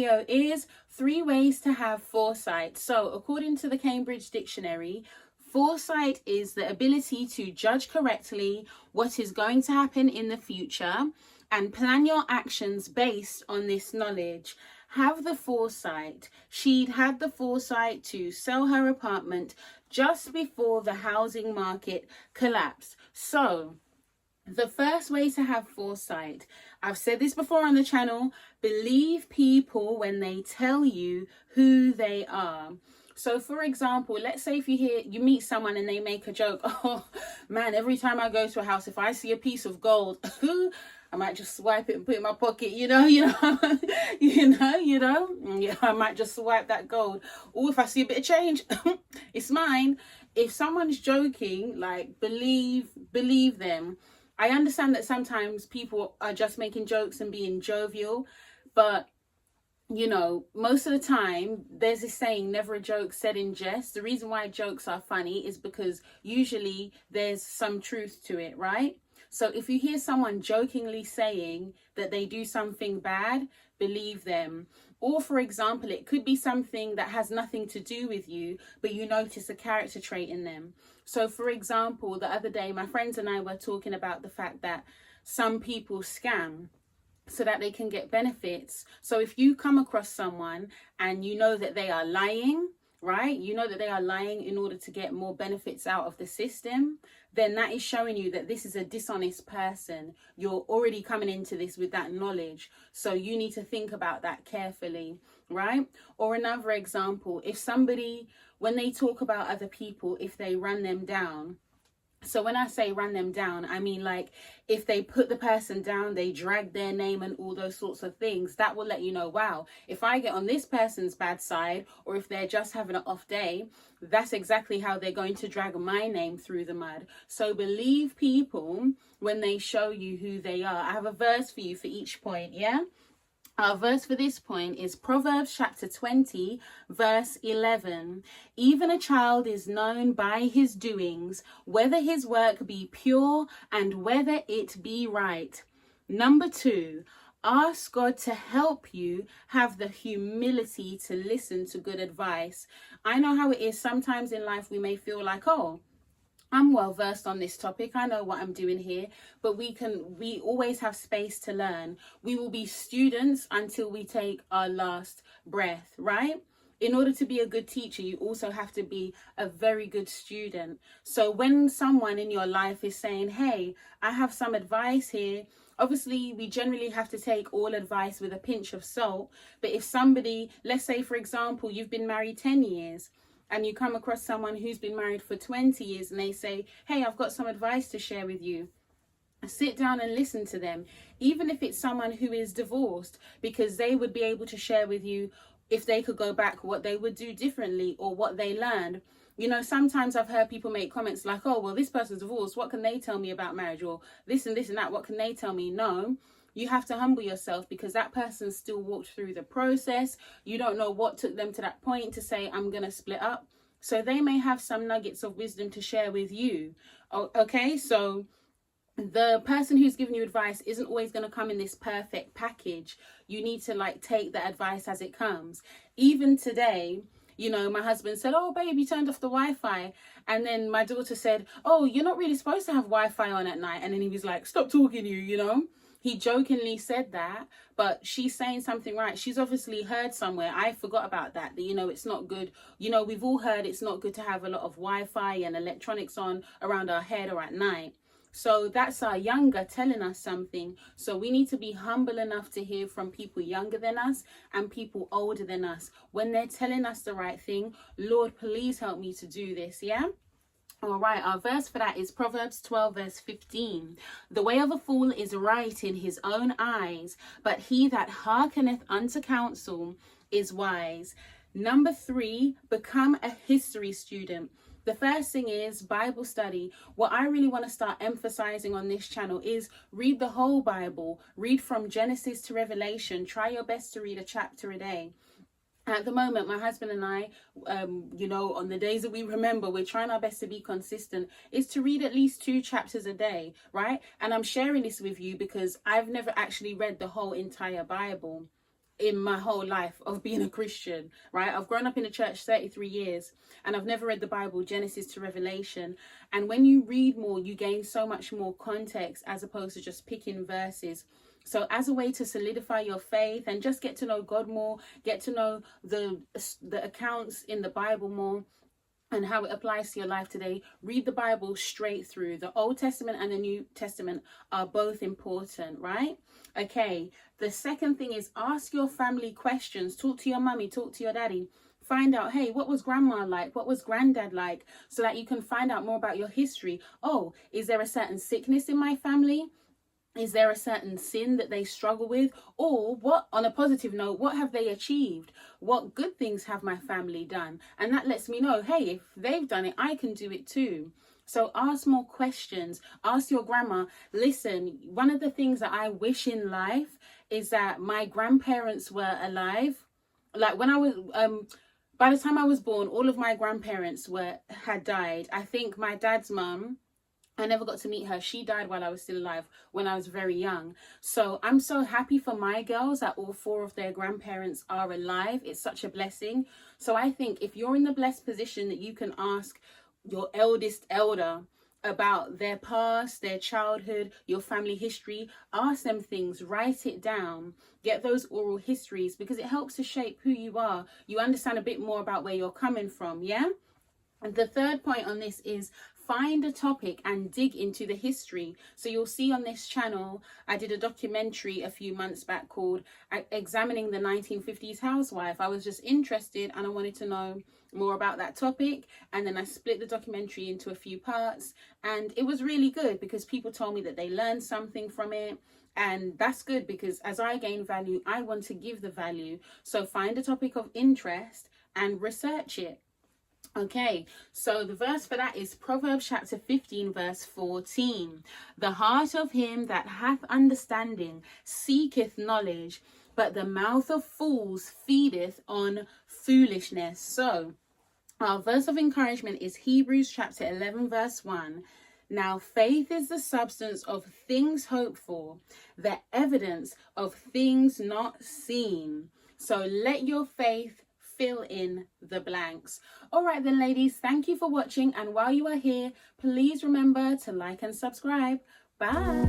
video is 3 ways to have foresight. So according to the Cambridge Dictionary, foresight is the ability to judge correctly what is going to happen in the future and plan your actions based on this knowledge. Have the foresight. She'd had the foresight to sell her apartment just before the housing market collapsed. So the first way to have foresight, I've said this before on the channel, believe people when they tell you who they are. So for example, let's say if you meet someone and they make a joke, oh man, every time I go to a house, if I see a piece of gold, I might just swipe it and put it in my pocket, yeah, I might just swipe that gold. Or if I see a bit of change, it's mine. If someone's joking, like believe them. I understand that sometimes people are just making jokes and being jovial, but most of the time there's this saying, never a joke said in jest. The reason why jokes are funny is because usually there's some truth to it, right? So if you hear someone jokingly saying that they do something bad, believe them. Or for example, it could be something that has nothing to do with you, but you notice a character trait in them. So for example, the other day, my friends and I were talking about the fact that some people scam so that they can get benefits. So if you come across someone and you know that they are lying, right? You know that they are lying in order to get more benefits out of the system, then that is showing you that this is a dishonest person. You're already coming into this with that knowledge. So you need to think about that carefully, right? Or another example, if somebody, when they talk about other people, if they run them down, so when I say run them down, I mean like if they put the person down, they drag their name and all those sorts of things, that will let you know, wow, if I get on this person's bad side, or if they're just having an off day, that's exactly how they're going to drag my name through the mud. So believe people when they show you who they are. I have a verse for you for each point, yeah? Our verse for this point is Proverbs chapter 20, verse 11. Even a child is known by his doings, whether his work be pure and whether it be right. Number 2, ask God to help you have the humility to listen to good advice. I know how it is. Sometimes in life we may feel like, oh, I'm well versed on this topic, I know what I'm doing here, but we always have space to learn. We will be students until we take our last breath, right? In order to be a good teacher, you also have to be a very good student. So when someone in your life is saying, hey, I have some advice here, obviously we generally have to take all advice with a pinch of salt. But if somebody, let's say for example, you've been married 10 years, and you come across someone who's been married for 20 years and they say, hey, I've got some advice to share with you. Sit down and listen to them, even if it's someone who is divorced, because they would be able to share with you, if they could go back, what they would do differently or what they learned. Sometimes I've heard people make comments like, oh, well, this person's divorced, what can they tell me about marriage? Or this and this and that, what can they tell me? No. You have to humble yourself because that person still walked through the process. You don't know what took them to that point to say, I'm going to split up. So they may have some nuggets of wisdom to share with you. Okay, so the person who's giving you advice isn't always going to come in this perfect package. You need to take the advice as it comes. Even today, my husband said, oh, babe, you turned off the Wi-Fi. And then my daughter said, oh, you're not really supposed to have Wi-Fi on at night. And then he was like, stop talking to you, He jokingly said that, but she's saying something right. She's obviously heard somewhere. I forgot about that, it's not good. We've all heard it's not good to have a lot of Wi-Fi and electronics on around our head or at night. So that's our younger telling us something. So we need to be humble enough to hear from people younger than us and people older than us. When they're telling us the right thing, Lord, please help me to do this, yeah? All right, our verse for that is Proverbs 12, verse 15. The way of a fool is right in his own eyes, but he that hearkeneth unto counsel is wise. Number 3, become a history student. The first thing is Bible study. What I really want to start emphasizing on this channel is read the whole Bible. Read from Genesis to Revelation. Try your best to read a chapter a day. At the moment, my husband and I, on the days that we remember, we're trying our best to be consistent, is to read at least 2 chapters a day, right? And I'm sharing this with you because I've never actually read the whole entire Bible. in my whole life of being a Christian, right? I've grown up in the church 33 years and I've never read the Bible, Genesis to Revelation. And when you read more, you gain so much more context as opposed to just picking verses. So as a way to solidify your faith and just get to know God more, get to know the accounts in the Bible more, and how it applies to your life today, read the Bible straight through. The Old Testament and the New Testament are both important, right? Okay, the second thing is ask your family questions. Talk to your mummy, talk to your daddy. Find out, hey, what was grandma like? What was granddad like? So that you can find out more about your history. Oh, is there a certain sickness in my family? Is there a certain sin that they struggle with? Or what, on a positive note, what have they achieved? What good things have my family done? And that lets me know, hey, if they've done it, I can do it too. So ask more questions. Ask your grandma. Listen, one of the things that I wish in life is that my grandparents were alive. Like when I was, by the time I was born, all of my grandparents had died. I think my dad's mum, I never got to meet her. She died while I was still alive, when I was very young. So I'm so happy for my girls that all 4 of their grandparents are alive. It's such a blessing. So I think if you're in the blessed position that you can ask your eldest elder about their past, their childhood, your family history, ask them things, write it down, get those oral histories, because it helps to shape who you are. You understand a bit more about where you're coming from, yeah? And the third point on this is find a topic and dig into the history. So you'll see on this channel, I did a documentary a few months back called Examining the 1950s Housewife. I was just interested and I wanted to know more about that topic. And then I split the documentary into a few parts. And it was really good because people told me that they learned something from it. And that's good because as I gain value, I want to give the value. So find a topic of interest and research it. Okay, so the verse for that is Proverbs chapter 15 verse 14. The heart of him that hath understanding seeketh knowledge, but the mouth of fools feedeth on foolishness. So our verse of encouragement is Hebrews chapter 11 verse 1. Now faith is the substance of things hoped for, the evidence of things not seen. So let your faith fill in the blanks. All right then, ladies, thank you for watching. And while you are here, please remember to like and subscribe. Bye.